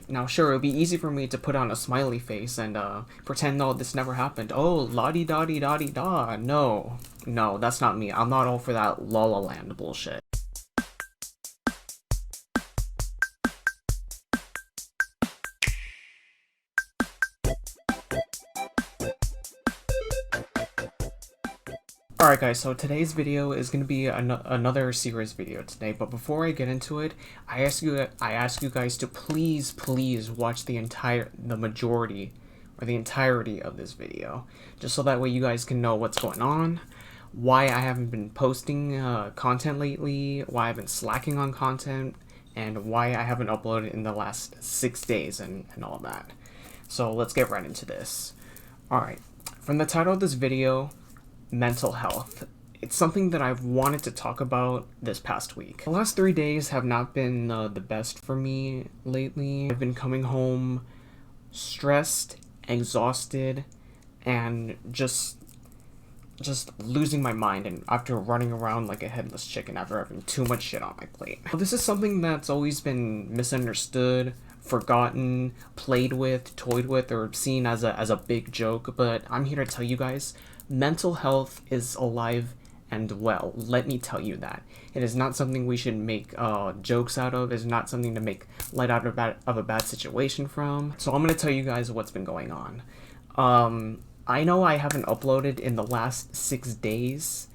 Now, sure, it would be easy for me to put on a smiley face and pretend, no, this never happened. Oh, la-di-da-di-da-di-da. No, no, that's not me. I'm not all for that La La Land bullshit. Alright guys, so today's video is going to be another serious video today, but before I get into it, I ask you guys to please watch the entirety of this video, just so that way you guys can know what's going on, why I haven't been posting content lately, why I've been slacking on content, and why I haven't uploaded in the last 6 days and all that. So let's get right into this. Alright, from the title of this video, mental health. It's something that I've wanted to talk about this past week. The last 3 days have not been the best for me lately. I've been coming home stressed, exhausted, and just losing my mind, and after running around like a headless chicken after having too much shit on my plate. This is something that's always been misunderstood, forgotten, played with, toyed with, or seen as a big joke, but I'm here to tell you guys, mental health is alive and well. Let me tell you that. It is not something we should make jokes out of. It's not something to make light out of a bad situation from. So I'm going to tell you guys what's been going on. I know I haven't uploaded in the last 6 days.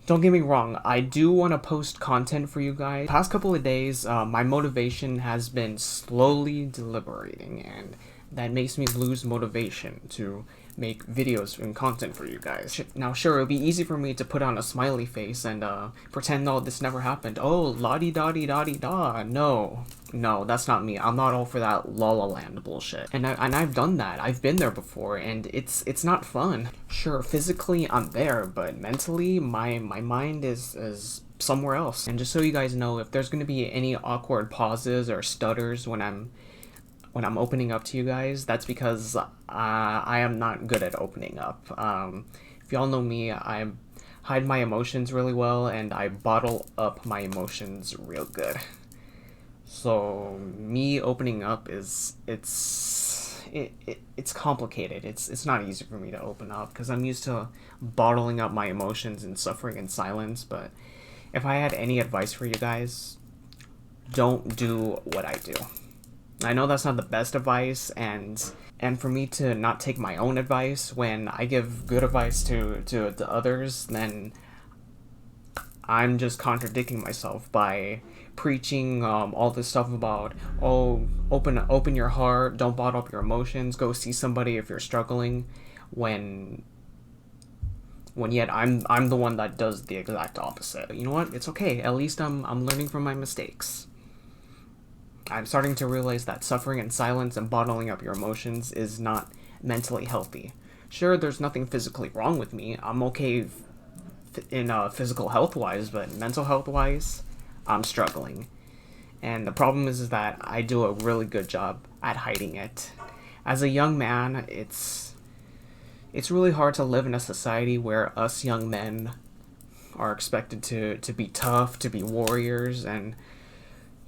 Don't get me wrong, I do want to post content for you guys. The past couple of days, my motivation has been slowly deliberating, and that makes me lose motivation to make videos and content for you guys. Now, sure, it would be easy for me to put on a smiley face and pretend, no, this never happened. Oh, la-di-da-di-da-di-da. No, no, that's not me. I'm not all for that La La Land bullshit. And I've done that. I've been there before, and it's not fun. Sure, physically I'm there, but mentally my mind is somewhere else. And just so you guys know, if there's gonna be any awkward pauses or stutters when I'm opening up to you guys, that's because I am not good at opening up. If y'all know me, I hide my emotions really well, and I bottle up my emotions real good. So me opening up it's complicated. It's not easy for me to open up because I'm used to bottling up my emotions and suffering in silence. But if I had any advice for you guys, don't do what I do. I know that's not the best advice, and for me to not take my own advice when I give good advice to others, then I'm just contradicting myself by preaching all this stuff about, oh, open your heart, don't bottle up your emotions, go see somebody if you're struggling, when yet I'm the one that does the exact opposite. You know what? It's okay. At least I'm learning from my mistakes. I'm starting to realize that suffering in silence and bottling up your emotions is not mentally healthy. Sure, there's nothing physically wrong with me. I'm okay in physical health-wise, but mental health-wise, I'm struggling. And the problem is that I do a really good job at hiding it. As a young man, it's really hard to live in a society where us young men are expected to be tough, to be warriors, and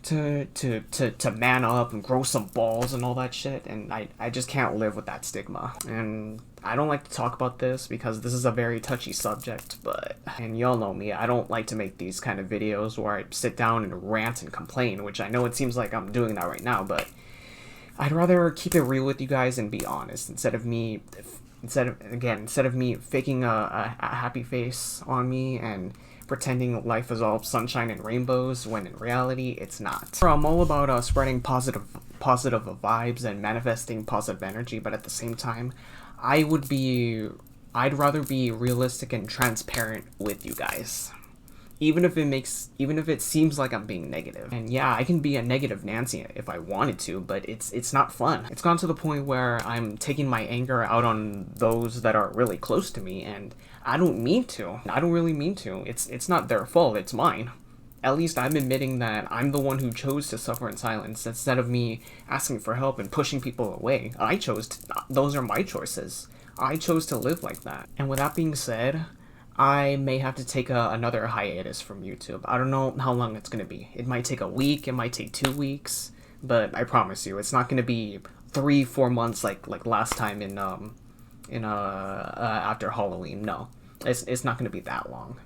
to man up and grow some balls and all that shit, and I just can't live with that stigma. And I don't like to talk about this because this is a very touchy subject, and y'all know me, I don't like to make these kind of videos where I sit down and rant and complain, which I know it seems like I'm doing that right now, but I'd rather keep it real with you guys and be honest, instead of me faking a happy face on me and pretending life is all sunshine and rainbows when in reality it's not. I'm all about spreading positive vibes and manifesting positive energy, but at the same time, I'd rather be realistic and transparent with you guys. Even if it seems like I'm being negative. And yeah, I can be a negative Nancy if I wanted to, but it's not fun. It's gone to the point where I'm taking my anger out on those that are really close to me, and I don't mean to. I don't really mean to. It's not their fault, it's mine. At least I'm admitting that I'm the one who chose to suffer in silence instead of me asking for help and pushing people away. Those are my choices. I chose to live like that. And with that being said, I may have to take another hiatus from YouTube. I don't know how long it's going to be. It might take a week, it might take 2 weeks, but I promise you, it's not gonna be 3-4 months like last time in after Halloween. No, it's not gonna be that long.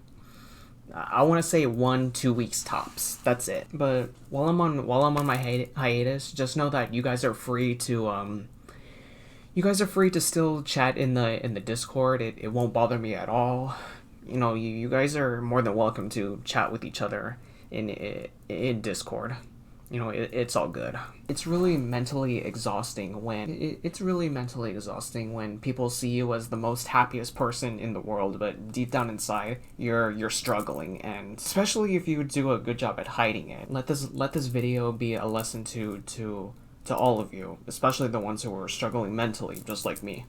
I want to say 1-2 weeks tops. That's it. But while I'm on my hiatus, just know that you guys are free to still chat in the Discord. It won't bother me at all. You know, you guys are more than welcome to chat with each other in Discord. You know, it's all good. It's really mentally exhausting when people see you as the most happiest person in the world, but deep down inside you're struggling, and especially if you do a good job at hiding it. Let this video be a lesson to all of you, especially the ones who are struggling mentally, just like me.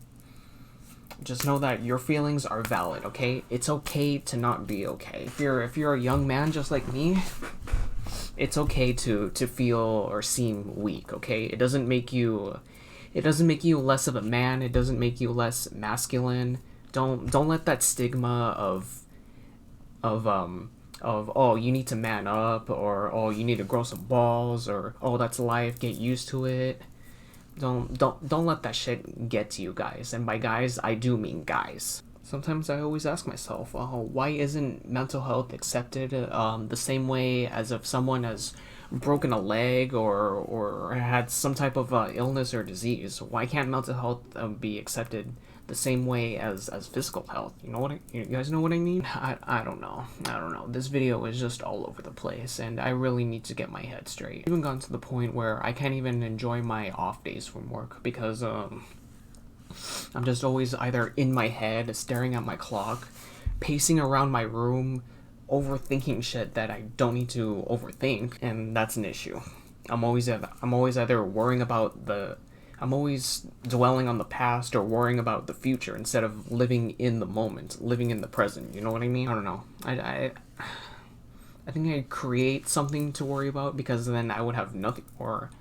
Just know that your feelings are valid, okay? It's okay to not be okay. If you're a young man just like me, it's okay to feel or seem weak, okay? It doesn't make you less of a man. It doesn't make you less masculine. Don't let that stigma of oh, you need to man up, or oh, you need to grow some balls, or oh, that's life, get used to it. Don't let that shit get to you guys. And by guys, I do mean guys. Sometimes I always ask myself, why isn't mental health accepted the same way as if someone has broken a leg or had some type of illness or disease? Why can't mental health be accepted the same way as physical health? You guys know what I mean? I don't know. This video is just all over the place, and I really need to get my head straight. I've even gotten to the point where I can't even enjoy my off days from work because I'm just always either in my head, staring at my clock, pacing around my room, overthinking shit that I don't need to overthink, and that's an issue. I'm always either worrying about I'm always dwelling on the past or worrying about the future instead of living in the moment, living in the present. You know what I mean? I don't know. I think I'd create something to worry about, because then I would have nothing. Or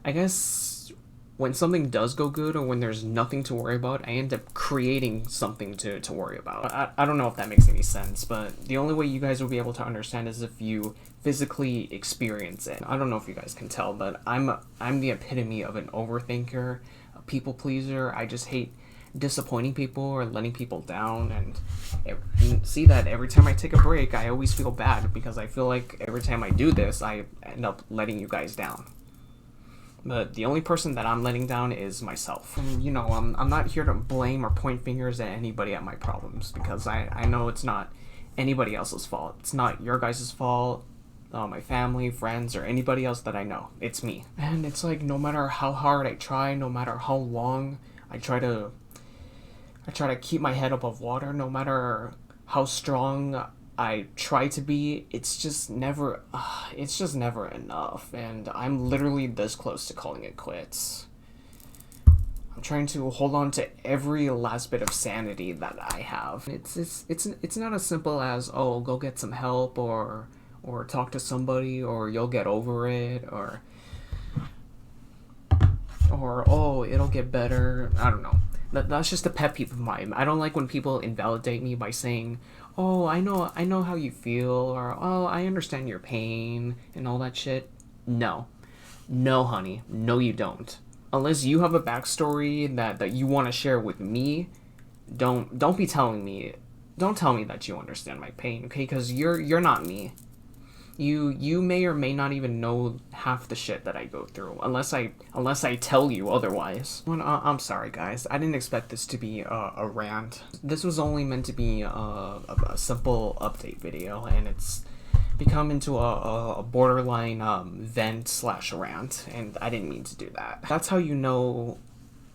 I guess when something does go good, or when there's nothing to worry about, I end up creating something to worry about. I don't know if that makes any sense, but the only way you guys will be able to understand is if you physically experience it. I don't know if you guys can tell, but I'm the epitome of an overthinker, a people pleaser. I just hate disappointing people or letting people down, and see that every time I take a break, I always feel bad, because I feel like every time I do this, I end up letting you guys down. But the only person that I'm letting down is myself. And, you know, I'm not here to blame or point fingers at anybody at my problems, because I know it's not anybody else's fault. It's not your guys' fault, my family, friends, or anybody else that I know. It's me. And it's like, no matter how hard I try, no matter how long I try to keep my head above water, no matter how strong I try to be, it's just never enough, and I'm literally this close to calling it quits. I'm trying to hold on to every last bit of sanity that I have. It's not as simple as, oh, go get some help, or talk to somebody, or you'll get over it, or oh, it'll get better. I don't know. That's just a pet peeve of mine. I don't like when people invalidate me by saying, oh, I know how you feel, or oh, I understand your pain, and all that shit. No, honey, no, you don't. Unless you have a backstory that you want to share with me, don't tell me that you understand my pain, okay? Because you're not me. You may or may not even know half the shit that I go through, unless I tell you otherwise. I'm sorry, guys. I didn't expect this to be a rant. This was only meant to be a simple update video, and it's become into a borderline vent/rant, and I didn't mean to do that. That's how you know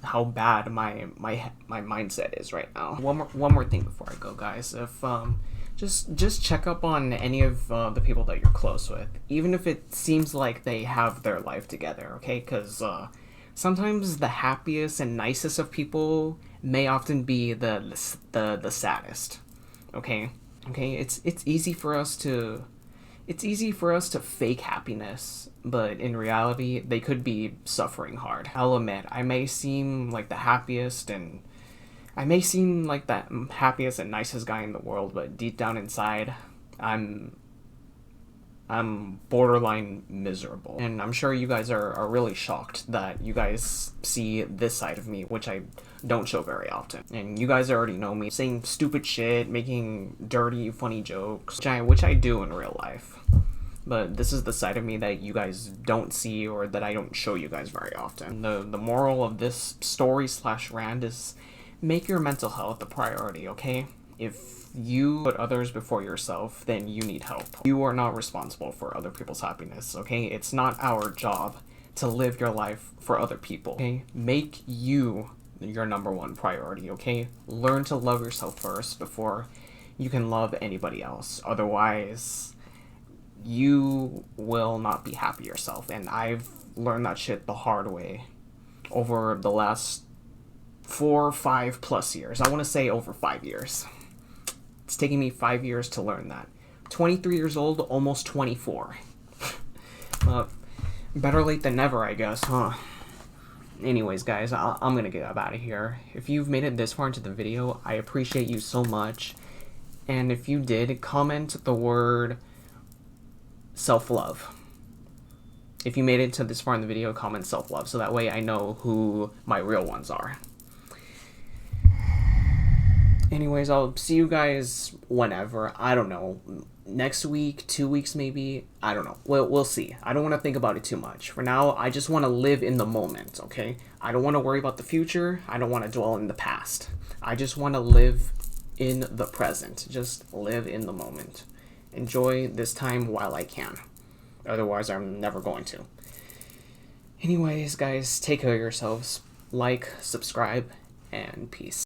how bad my mindset is right now. One more thing before I go, guys. If just check up on any of the people that you're close with, even if it seems like they have their life together, okay? Because sometimes the happiest and nicest of people may often be the saddest, okay? It's easy for us to fake happiness, but in reality, they could be suffering hard. I'll admit, I may seem like the happiest and nicest guy in the world, but deep down inside, I'm I'm borderline miserable. And I'm sure you guys are really shocked that you guys see this side of me, which I don't show very often. And you guys already know me saying stupid shit, making dirty, funny jokes, which I do in real life. But this is the side of me that you guys don't see or that I don't show you guys very often. The moral of this story / rant is make your mental health a priority, okay? If you put others before yourself, then you need help. You are not responsible for other people's happiness, okay? It's not our job to live your life for other people, okay? Make you your #1 priority, okay? Learn to love yourself first before you can love anybody else. Otherwise, you will not be happy yourself. And I've learned that shit the hard way over the last 4, 5+ years. I want to say over 5 years. It's taking me 5 years to learn that. 23 years old, almost 24. Better late than never, I guess, huh? Anyways, guys, I'm gonna get out of here. If you've made it this far into the video, I appreciate you so much. And if you did, comment the word self-love. If you made it to this far in the video, comment self-love, so that way I know who my real ones are. Anyways, I'll see you guys whenever. I don't know. Next week, 2 weeks maybe. I don't know. We'll see. I don't want to think about it too much. For now, I just want to live in the moment, okay? I don't want to worry about the future. I don't want to dwell in the past. I just want to live in the present. Just live in the moment. Enjoy this time while I can. Otherwise, I'm never going to. Anyways, guys, take care of yourselves. Like, subscribe, and peace.